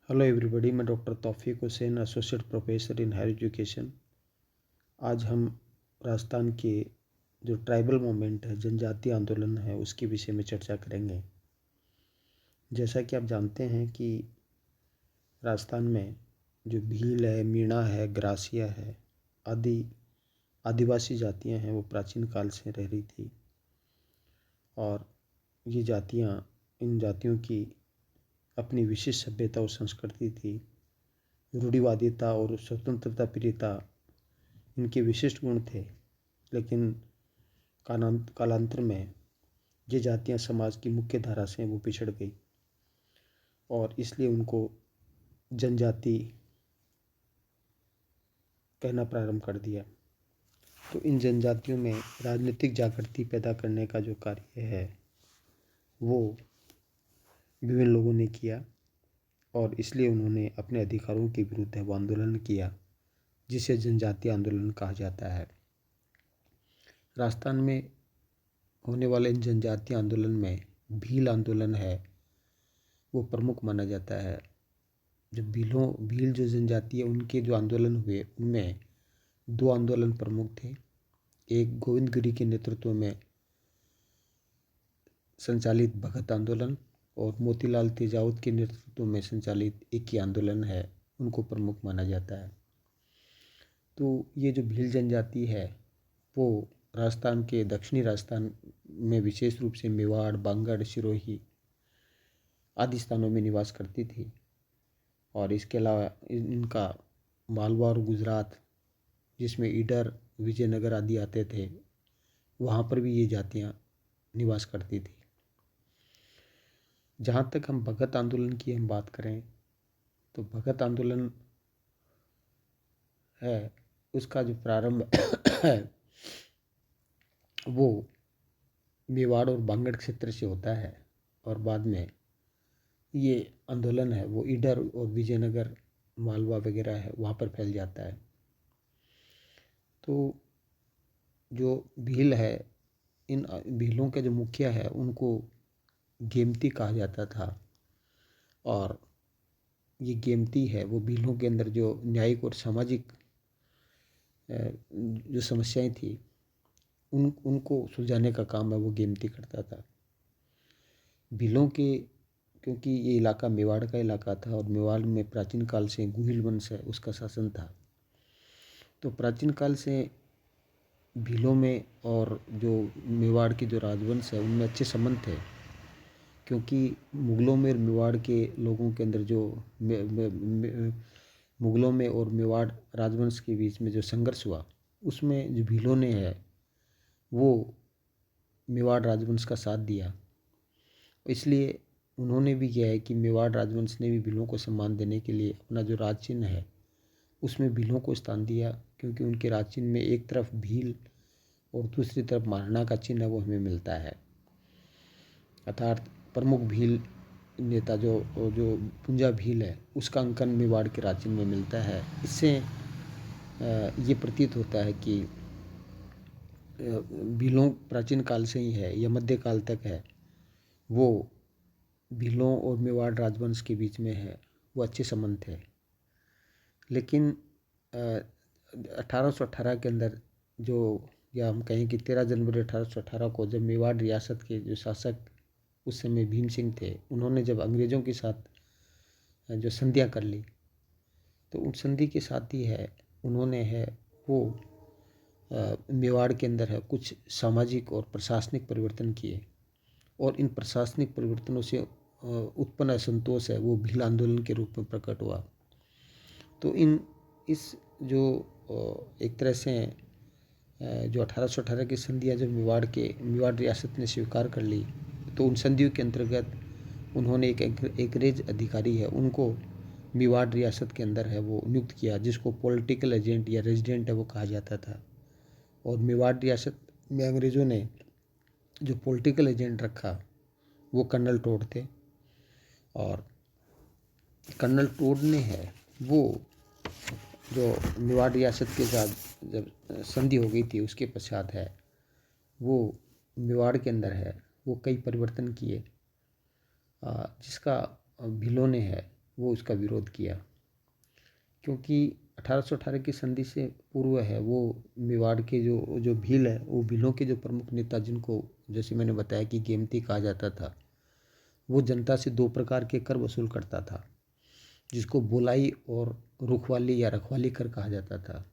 Hello everybody, मैं doctor Taufiq Hussain, associate professor in higher education. आज हम राजस्थान के जो ट्राइबल मूवमेंट है, जनजातीय आंदोलन है, उसके विषय में चर्चा करेंगे। जैसा कि आप जानते हैं कि राजस्थान में जो भील है, मीणा है, ग्रासिया है आदि आदिवासी जातियां हैं, वो प्राचीन काल से रह रही थी। और ये जातियां, इन जातियों की अपनी विशिष्ट सभ्यता और संस्कृति थी। रूढ़िवादिता और स्वतंत्रता प्रियता इनके विशिष्ट गुण थे। लेकिन कालांतर में ये जातियां समाज की मुख्य धारा से वो पिछड़ गई और इसलिए उनको जनजाति कहना प्रारंभ कर दिया। तो इन जनजातियों में राजनीतिक जागृति पैदा करने का जो कार्य है वो विभिन्न लोगों ने किया और इसलिए उन्होंने अपने अधिकारों के विरुद्ध वो आंदोलन किया, जिसे जनजातीय आंदोलन कहा जाता है। राजस्थान में होने वाले इन जनजातीय आंदोलन में भील आंदोलन है वो प्रमुख माना जाता है। जो भील जो जनजाति है, उनके जो आंदोलन हुए उनमें दो आंदोलन प्रमुख थे। एक गोविंद गिरी के नेतृत्व में संचालित भगत आंदोलन और मोतीलाल तेजावत के नेतृत्व में संचालित एक ही आंदोलन है, उनको प्रमुख माना जाता है। तो ये जो भील जनजाति है वो राजस्थान के दक्षिणी राजस्थान में विशेष रूप से मेवाड़, बांगड़, सिरोही आदि स्थानों में निवास करती थी। और इसके अलावा इनका मालवा और गुजरात, जिसमें ईडर, विजयनगर आदि आते थे, वहाँ पर भी ये जातियाँ निवास करती थी। जहाँ तक हम भगत आंदोलन की हम बात करें तो भगत आंदोलन है उसका जो प्रारंभ है वो मेवाड़ और बांगड़ क्षेत्र से होता है और बाद में ये आंदोलन है वो ईडर और विजयनगर, मालवा वगैरह है वहाँ पर फैल जाता है। तो जो भील है, इन भीलों के जो मुखिया है उनको गेमती कहा जाता था। और ये गेमती है वो भीलों के अंदर जो न्यायिक और सामाजिक जो समस्याएं थी उनको सुलझाने का काम है वो गेमती करता था। भीलों के, क्योंकि ये इलाका मेवाड़ का इलाका था और मेवाड़ में प्राचीन काल से गुहिल वंश है उसका शासन था। तो प्राचीन काल से भीलों में और जो मेवाड़ के जो राजवंश है उनमें अच्छे संबंध थे, क्योंकि मुगलों में और मेवाड़ के लोगों के अंदर जो मुगलों में और मेवाड़ राजवंश के बीच में जो संघर्ष हुआ उसमें जो भीलों ने है वो मेवाड़ राजवंश का साथ दिया। इसलिए उन्होंने भी किया है कि मेवाड़ राजवंश ने भी भीलों को सम्मान देने के लिए अपना जो राज चिन्ह है उसमें भीलों को स्थान दिया, क्योंकि उनके राज चिन्ह में एक तरफ भील और दूसरी तरफ महाराणा का चिन्ह वो हमें मिलता है। अर्थात प्रमुख भील नेता जो पुंजा भील है उसका अंकन मेवाड़ के राज चिन्ह में मिलता है। इससे ये प्रतीत होता है कि भीलों प्राचीन काल से ही है या मध्यकाल तक है वो भीलों और मेवाड़ राजवंश के बीच में है वो अच्छे संबंध थे। लेकिन 1818 के अंदर जो, या हम कहें कि 13 जनवरी 1818 को जब मेवाड़ रियासत के जो शासक उस समय भीम सिंह थे, उन्होंने जब अंग्रेज़ों के साथ जो संधियाँ कर ली तो उन संधि के साथ ही है उन्होंने है वो मेवाड़ के अंदर है कुछ सामाजिक और प्रशासनिक परिवर्तन किए और इन प्रशासनिक परिवर्तनों से उत्पन्न असंतोष है वो भील आंदोलन के रूप में प्रकट हुआ। तो इस जो एक तरह से जो 1818 की संधियाँ जब मेवाड़ रियासत ने स्वीकार कर ली तो उन संधियों के अंतर्गत उन्होंने एक अंग्रेज अधिकारी है उनको मेवाड़ रियासत के अंदर है वो नियुक्त किया, जिसको पॉलिटिकल एजेंट या रेजिडेंट है वो कहा जाता था। और मेवाड़ रियासत में अंग्रेज़ों ने जो पॉलिटिकल एजेंट रखा वो कर्नल टोड थे। और कर्नल टोड ने है वो जो मेवाड़ रियासत के साथ जब संधि हो गई थी उसके पश्चात है वो मेवाड़ के अंदर है वो कई परिवर्तन किए, जिसका भीलों ने है वो उसका विरोध किया, क्योंकि 1818 की संधि से पूर्व है वो मेवाड़ के जो जो भील है, वो भीलों के जो प्रमुख नेता, जिनको जैसे मैंने बताया कि गेमती कहा जाता था, वो जनता से दो प्रकार के कर वसूल करता था, जिसको बोलाई और रुखवाली या रखवाली कर कहा जाता था।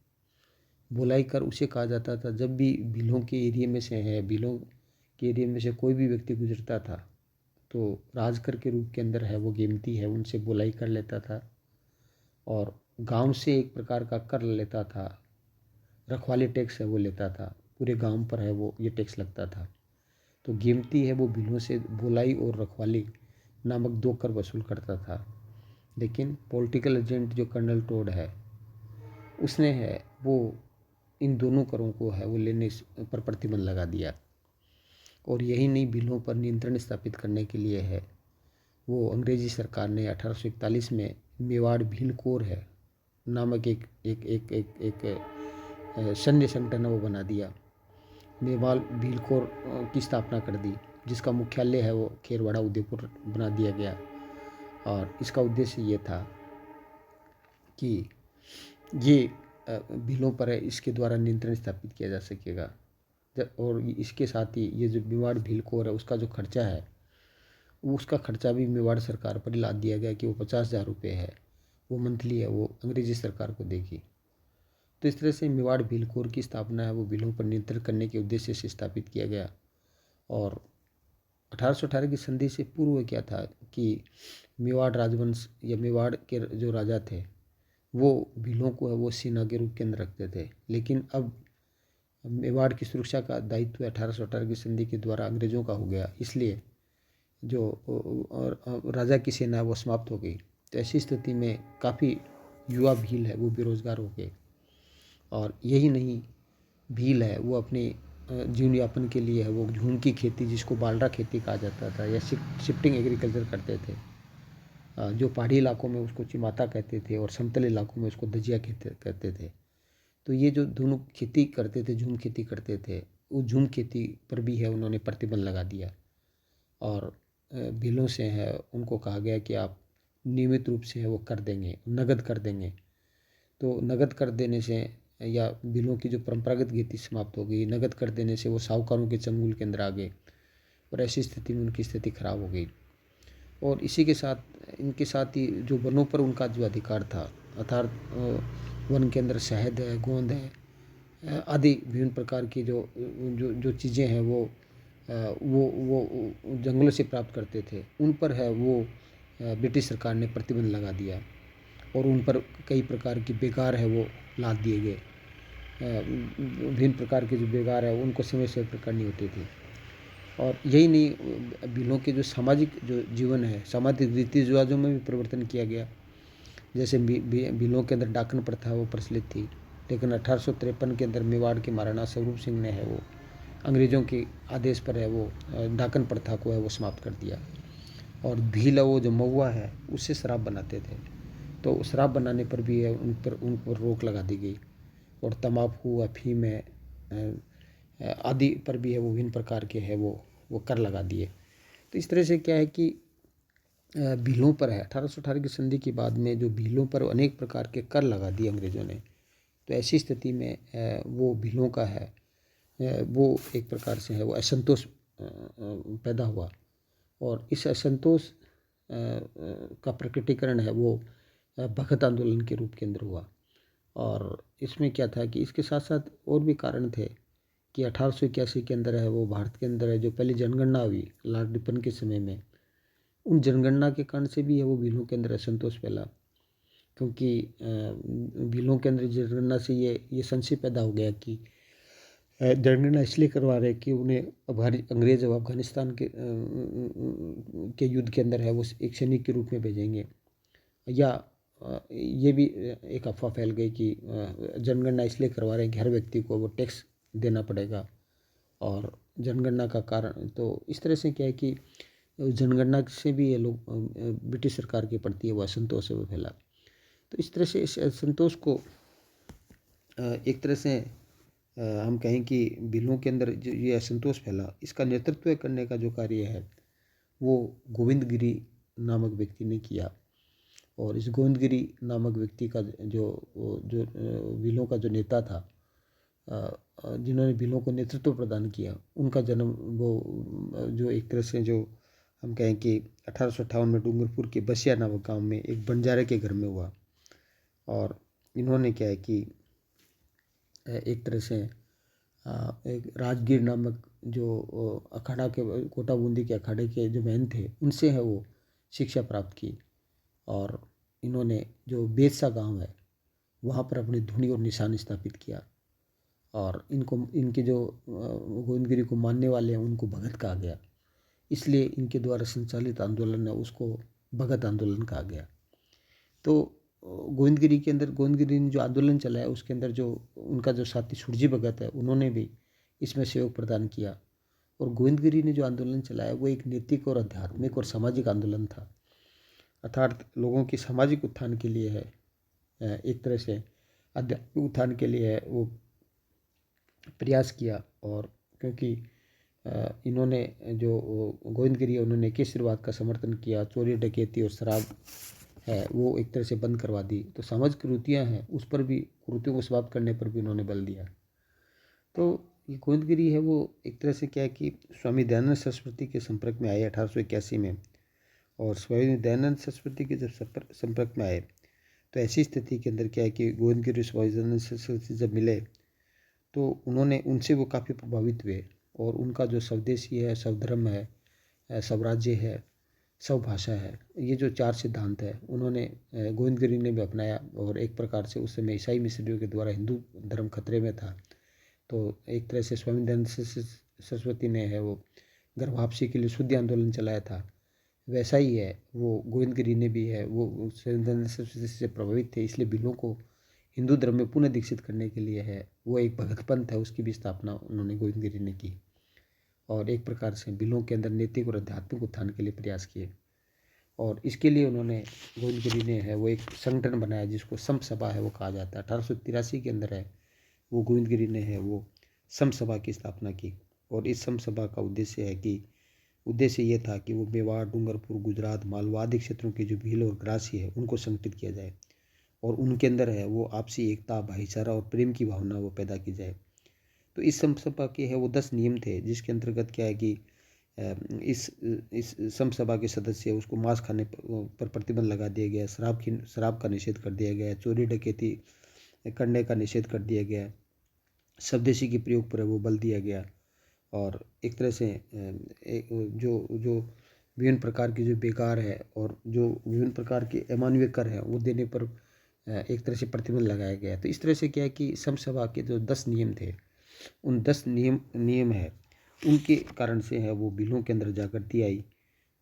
बोलाई कर उसे कहा जाता था जब भी भीलों के एरिया में से है, भीलों के एरिया में से कोई भी व्यक्ति गुजरता था तो राजकर के रूप के अंदर है वो गेमती है उनसे बोलाई कर लेता था, और गांव से एक प्रकार का कर लेता था, रखवाली टैक्स है वो लेता था, पूरे गांव पर है वो ये टैक्स लगता था। तो गेमती है वो भीलों से बोलाई और रखवाली नामक दो कर वसूल करता था। लेकिन पॉलिटिकल एजेंट जो कर्नल टोड है, उसने है वो इन दोनों करों को है वो लेने पर प्रतिबंध लगा दिया। और यही नहीं, भीलों पर नियंत्रण स्थापित करने के लिए है वो अंग्रेजी सरकार ने 1841 में मेवाड़ भील कोर है नामक एक एक एक एक एक सैन्य संगठन वो बना दिया। मेवाड़ भील कोर की स्थापना कर दी, जिसका मुख्यालय है वो खेरवाड़ा उदयपुर बना दिया गया। और इसका उद्देश्य ये था कि ये भीलों पर है इसके द्वारा नियंत्रण स्थापित किया जा सकेगा। और इसके साथ ही ये जो मेवाड़ भील कोर है उसका जो खर्चा है, उसका खर्चा भी मेवाड़ सरकार पर ही लाद दिया गया कि वो 50,000 रुपये है वो मंथली है वो अंग्रेजी सरकार को देगी। तो इस तरह से मेवाड़ भील कोर की स्थापना है वो भीलों पर नियंत्रण करने के उद्देश्य से स्थापित किया गया। और 1818 की संधि से पूर्व क्या था कि मेवाड़ राजवंश या मेवाड़ के जो राजा थे वो भीलों को है वो सेना के रूप के अंदर रखते थे। लेकिन अब मेवाड़ की सुरक्षा का दायित्व 1818 की संधि के द्वारा अंग्रेजों का हो गया, इसलिए जो राजा की सेना है वो समाप्त हो गई। तो ऐसी स्थिति में काफ़ी युवा भील है वो बेरोजगार हो गए। और यही नहीं, भील है वो अपने जीवन यापन के लिए है वो झूम की खेती, जिसको बालरा खेती कहा जाता था, या शिफ्टिंग एग्रीकल्चर करते थे। जो पहाड़ी इलाकों में उसको चिमाता कहते थे और समतल इलाकों में उसको दजिया कहते थे। तो ये जो दोनों खेती करते थे, झूम खेती करते थे, उस झूम खेती पर भी है उन्होंने प्रतिबंध लगा दिया। और भीलों से है उनको कहा गया कि आप नियमित रूप से है वो कर देंगे, नगद कर देंगे। तो नगद कर देने से या भीलों की जो परंपरागत खेती समाप्त हो गई, नगद कर देने से वो साहूकारों के चंगुल के अंदर आ गए, और ऐसी स्थिति में उनकी स्थिति खराब हो गई। और इसी के साथ इनके साथ ही जो वनों पर उनका जो अधिकार था, अर्थात वन के अंदर शहद है, गोंद है, आदि विभिन्न प्रकार की जो जो जो चीज़ें हैं वो जंगलों से प्राप्त करते थे, उन पर है वो ब्रिटिश सरकार ने प्रतिबंध लगा दिया। और उन पर कई प्रकार की बेगार है वो लाद दिए गए। विभिन्न प्रकार के जो बेगार है उनको समय से करनी होती थी। और यही नहीं, भीलों के जो सामाजिक जो जीवन है, सामाजिक रीति रिवाजों में भी परिवर्तन किया गया। जैसे भीलों के अंदर डाकन प्रथा वो प्रचलित थी, लेकिन 1853 के अंदर मेवाड़ के महाराणा स्वरूप सिंह ने है वो अंग्रेज़ों के आदेश पर है वो डाकन प्रथा को है वो समाप्त कर दिया। और भील वो जो महुआ है उससे शराब बनाते थे, तो शराब बनाने पर भी है उन पर रोक लगा दी गई। और तम्बाकू, अफीम है आदि पर भी है वो विभिन्न प्रकार के है वो कर लगा दिए। तो इस तरह से क्या है कि भीलों पर है 1818 की संधि के बाद में जो भीलों पर अनेक प्रकार के कर लगा दिए अंग्रेज़ों ने। तो ऐसी स्थिति में वो भीलों का है वो एक प्रकार से है वो असंतोष पैदा हुआ। और इस असंतोष का प्रकटीकरण है वो भगत आंदोलन के रूप के अंदर हुआ। और इसमें क्या था कि इसके साथ साथ और भी कारण थे कि 1881 के अंदर है वो भारत के अंदर है जो पहली जनगणना हुई लॉर्ड रिपन के समय में, उन जनगणना के कारण से भी है वो भीलों के अंदर असंतोष फैला। क्योंकि भीलों के अंदर जनगणना से ये संशय पैदा हो गया कि जनगणना इसलिए करवा रहे कि उन्हें अंग्रेज जब अफगानिस्तान के युद्ध के अंदर है वो एक सैनिक के रूप में भेजेंगे। या ये भी एक अफवाह फैल गई कि जनगणना इसलिए करवा रहे हैं कि हर व्यक्ति को वो टैक्स देना पड़ेगा। और जनगणना का कारण तो इस तरह से क्या है कि जनगणना से भी ये लोग ब्रिटिश सरकार के प्रति वो असंतोष है वो फैला। तो इस तरह से इस असंतोष को एक तरह से हम कहें कि भीलों के अंदर जो ये असंतोष फैला, इसका नेतृत्व करने का जो कार्य है वो गोविंद गिरी नामक व्यक्ति ने किया। और इस गोविंदगिरी नामक व्यक्ति का जो भीलों का जो नेता था, जिन्होंने भीलों को नेतृत्व प्रदान किया, उनका जन्म वो जो एक तरह से जो हम कहें कि 1858 में डूंगरपुर के बसिया नामक गांव में एक बंजारे के घर में हुआ। और इन्होंने क्या है कि एक तरह से एक राजगीर नामक जो अखाड़ा के कोटा बूंदी के अखाड़े के जो महंत थे, उनसे है वो शिक्षा प्राप्त की। और इन्होंने जो बेतसा गांव है वहाँ पर अपनी धुनी और निशान स्थापित किया। और इनके जो गोविंदगिरी को मानने वाले हैं उनको भगत कहा गया, इसलिए इनके द्वारा संचालित आंदोलन है उसको भगत आंदोलन कहा गया। तो गोविंदगिरी ने जो आंदोलन चलाया उसके अंदर जो उनका जो साथी सुरजी भगत है, उन्होंने भी इसमें सहयोग प्रदान किया। और गोविंदगिरी ने जो आंदोलन चलाया वो एक नैतिक और आध्यात्मिक और सामाजिक आंदोलन था, अर्थात लोगों की सामाजिक उत्थान के लिए है, एक तरह से आध्यात्मिक उत्थान के लिए है वो प्रयास किया। और क्योंकि इन्होंने जो गोविंदगिरी है उन्होंने केसरीवाद का समर्थन किया, चोरी डकैती और शराब है वो एक तरह से बंद करवा दी। तो सामाजिक कुरीतियाँ हैं उस पर भी, कुरीतियों को समाप्त करने पर भी उन्होंने बल दिया। तो ये गोविंदगिरी है वो एक तरह से क्या है कि स्वामी दयानंद सरस्वती के संपर्क में आए 1881 में। और स्वामी दयानंद सरस्वती के जब संपर्क में आए तो ऐसी स्थिति के अंदर क्या है कि गोविंदगिरी स्वामी दयानंद सरस्वती जब मिले तो उन्होंने उनसे वो काफ़ी प्रभावित हुए। और उनका जो स्वदेशी है, स्वधर्म है, स्वराज्य है, स्वभाषा है, ये जो 4 सिद्धांत है उन्होंने गोविंदगिरी ने भी अपनाया। और एक प्रकार से उस समय ईसाई मिशनरियों के द्वारा हिंदू धर्म खतरे में था, तो एक तरह से स्वामी दयानंद सरस्वती ने है वो घर वापसी के लिए शुद्धि आंदोलन चलाया था। वैसा ही है वो गोविंदगिरी ने भी है वो स्वामी दयानंद सरस्वती से प्रभावित थे, इसलिए भीलों को हिंदू धर्म में पुनः दीक्षित करने के लिए है वो एक भगत पंथ है उसकी भी स्थापना उन्होंने गोविंदगिरी ने की। और एक प्रकार से भीलों के अंदर नैतिक और आध्यात्मिक उत्थान के लिए प्रयास किए। और इसके लिए उन्होंने गोविंदगिरी ने है वो एक संगठन बनाया जिसको सम सभा है वो कहा जाता है। 1883 के अंदर है वो गोविंदगिरी ने है वो सम सभा की स्थापना की। और इस सम सभा का उद्देश्य ये था कि वो मेवाड़, डूंगरपुर, गुजरात, मालवा आदि क्षेत्रों के जो भील और ग्रासी है उनको संगठित किया जाए और उनके अंदर है वो आपसी एकता, भाईचारा और प्रेम की भावना वो पैदा की जाए। तो इस समसभा के है वो 10 नियम थे जिसके अंतर्गत क्या है कि इस समसभा के सदस्य उसको मांस खाने पर प्रतिबंध लगा दिया गया, शराब का निषेध कर दिया गया, चोरी डकैती करने का निषेध कर दिया गया, स्वदेशी के प्रयोग पर वो बल दिया गया। और एक तरह से जो विभिन्न प्रकार की जो बेकार है और जो विभिन्न प्रकार के अमानवीय कर है वो देने पर एक तरह से प्रतिबंध लगाया गया। तो इस तरह से क्या है कि समसभा के जो 10 नियम थे उन 10 नियम है उनके कारण से है वो भीलों के अंदर जागृति आई।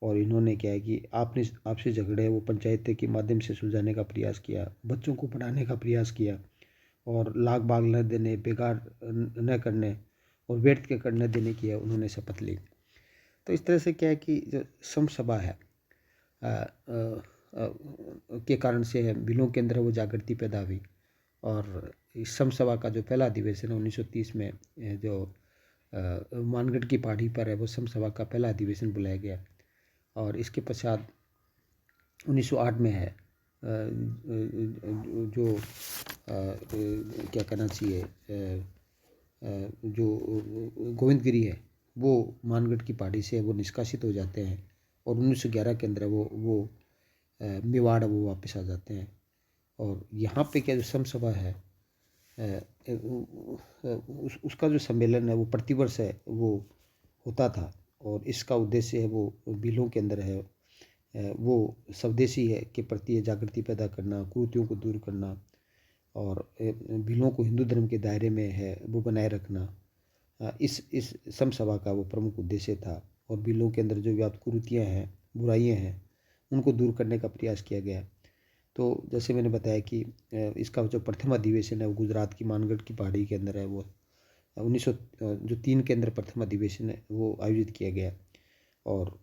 और इन्होंने क्या है कि आपसे झगड़े वो पंचायत के माध्यम से सुलझाने का प्रयास किया, बच्चों को पढ़ाने का प्रयास किया और लाग बाग न देने, बेकार न करने और व्यर्थ के करने देने की उन्होंने शपथ ली। तो इस तरह से क्या है कि जो समसभा है के कारण से है भीलों के अंदर वो जागृति पैदा हुई। और इस समसभा का जो पहला अधिवेशन है 1930 में जो मानगढ़ की पहाड़ी पर है वो समसभा का पहला अधिवेशन बुलाया गया। और इसके पश्चात 1908 में है जो क्या कहना चाहिए जो गोविंदगिरी है वो मानगढ़ की पहाड़ी से वो निष्कासित हो जाते हैं और 1911 के अंदर वो मेवाड़ वो वापस आ जाते हैं। और यहाँ पे क्या जो समसभा है उसका जो सम्मेलन है वो प्रतिवर्ष है वो होता था। और इसका उद्देश्य है वो भीलों के अंदर है वो स्वदेशी है के प्रति जागृति पैदा करना, कुरीतियों को दूर करना और भीलों को हिंदू धर्म के दायरे में है वो बनाए रखना। इस समसभा का वो प्रमुख उद्देश्य था। और भीलों के अंदर जो व्याप्त कुरीतियाँ हैं, बुराइयाँ हैं, उनको दूर करने का प्रयास किया गया। तो जैसे मैंने बताया कि इसका जो प्रथम अधिवेशन है वो गुजरात की मानगढ़ की पहाड़ी के अंदर है वो 1903 के अंदर प्रथम अधिवेशन है वो आयोजित किया गया। और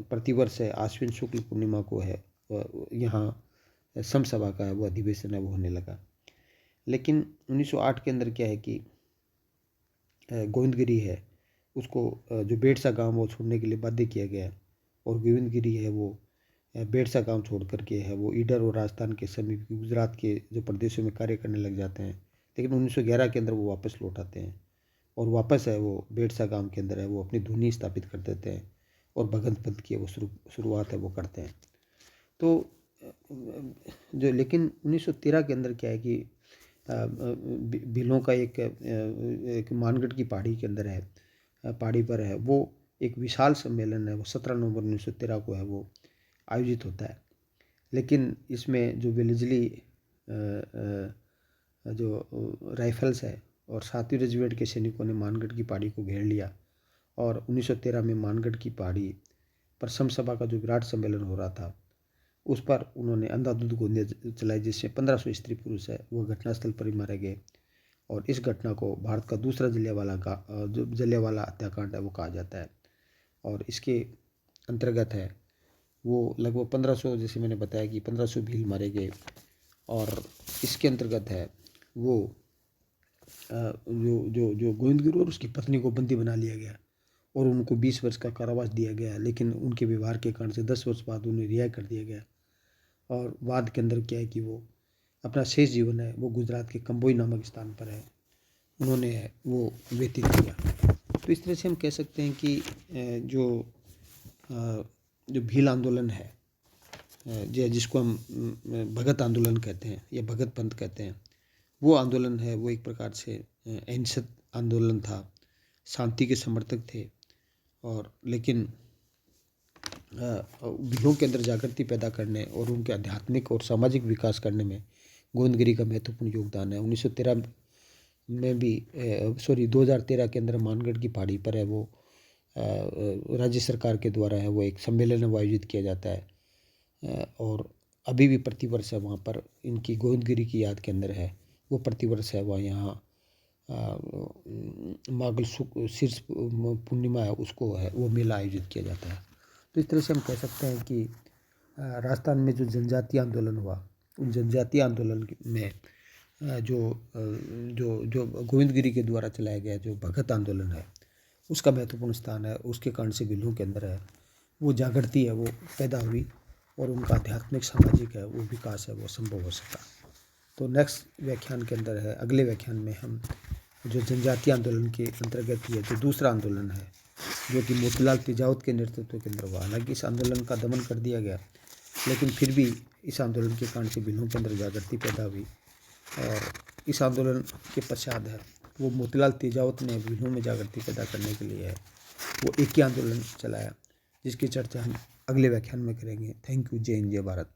प्रतिवर्ष है आश्विन शुक्ल पूर्णिमा को है यहाँ समसभा का है वो अधिवेशन है वो होने लगा। लेकिन 1908 के अंदर क्या है कि गोविंदगिरी है उसको जो बेड़सा गांव वो छोड़ने के लिए बाध्य किया गया और गोविंदगिरी है वो बेड़सा गांव छोड़ करके है वो ईडर और राजस्थान के समीप गुजरात के जो प्रदेशों में कार्य करने लग जाते हैं। लेकिन 1911 के अंदर वो वापस लौट आते हैं और वापस है वो बेड़सा गांव के अंदर है वो अपनी धुनी स्थापित कर देते हैं और भगत पंथ की वो शुरुआत है वो करते हैं। तो जो लेकिन 1913 के अंदर क्या है कि भीलों का एक मानगढ़ की पहाड़ी के अंदर है, पहाड़ी पर है वो एक विशाल सम्मेलन है वो 17 नवंबर 1913 को है वो आयोजित होता है। लेकिन इसमें जो वेलेस्ली जो राइफल्स है और 7वीं रेजिमेंट के सैनिकों ने मानगढ़ की पहाड़ी को घेर लिया और 1913 में मानगढ़ की पहाड़ी पर समसभा का जो विराट सम्मेलन हो रहा था उस पर उन्होंने अंधाधुंध गोलियां चलाई जिससे 1500 स्त्री पुरुष है वो घटनास्थल पर ही मारे गए। और इस घटना को भारत का दूसरा जलियांवाला हत्याकांड है वो कहा जाता है। और इसके अंतर्गत है वो लगभग 1500, जैसे मैंने बताया कि 1500 भील मारे गए। और इसके अंतर्गत है वो जो गोविंद और उसकी पत्नी को बंदी बना लिया गया और उनको 20 वर्ष का कारावास दिया गया। लेकिन उनके व्यवहार के कारण से 10 वर्ष बाद उन्हें रिहा कर दिया गया। और बाद के अंदर क्या है कि वो अपना शेष जीवन है वो गुजरात के कंबोई नामक स्थान पर है उन्होंने वो व्यतीत किया। तो इस तरह से हम कह सकते हैं कि जो भील आंदोलन है जिसको हम भगत आंदोलन कहते हैं या भगत पंथ कहते हैं, वो आंदोलन है वो एक प्रकार से अहिंसक आंदोलन था, शांति के समर्थक थे। और लेकिन भीलों के अंदर जागृति पैदा करने और उनके आध्यात्मिक और सामाजिक विकास करने में गोविंदगिरी का महत्वपूर्ण योगदान है। 1913 में भी 2013 के अंदर मानगढ़ की पहाड़ी पर है वो राज्य सरकार के द्वारा है वो एक सम्मेलन आयोजित किया जाता है। और अभी भी प्रतिवर्ष है वहाँ पर इनकी गोविंदगिरी की याद के अंदर है वो प्रतिवर्ष है वहाँ यहाँ माघ शीर्ष पूर्णिमा है उसको है वो मेला आयोजित किया जाता है। तो इस तरह से हम कह सकते हैं कि राजस्थान में जो जनजातीय आंदोलन हुआ उन जनजातीय आंदोलन में जो जो जो गोविंदगिरी के द्वारा चलाया गया जो भगत आंदोलन है उसका महत्वपूर्ण स्थान है। उसके कारण से भीलों के अंदर है वो जागृति है वो पैदा हुई और उनका आध्यात्मिक सामाजिक है वो विकास है वो संभव हो सका। तो नेक्स्ट व्याख्यान के अंदर है अगले व्याख्यान में हम जो जनजातीय आंदोलन के अंतर्गत ही है जो दूसरा आंदोलन है जो कि मोतीलाल तिजावत के नेतृत्व के अंदर हुआ। हालांकि इस आंदोलन का दमन कर दिया गया लेकिन फिर भी इस आंदोलन के कारण से भीलों के अंदर जागृति पैदा हुई। और इस आंदोलन के पश्चात है वो मोतीलाल तिजावत ने भीलों में जागृति पैदा करने के लिए है वो एक ही आंदोलन चलाया जिसकी चर्चा हम अगले व्याख्यान में करेंगे। Thank you. जय हिंद, जय भारत।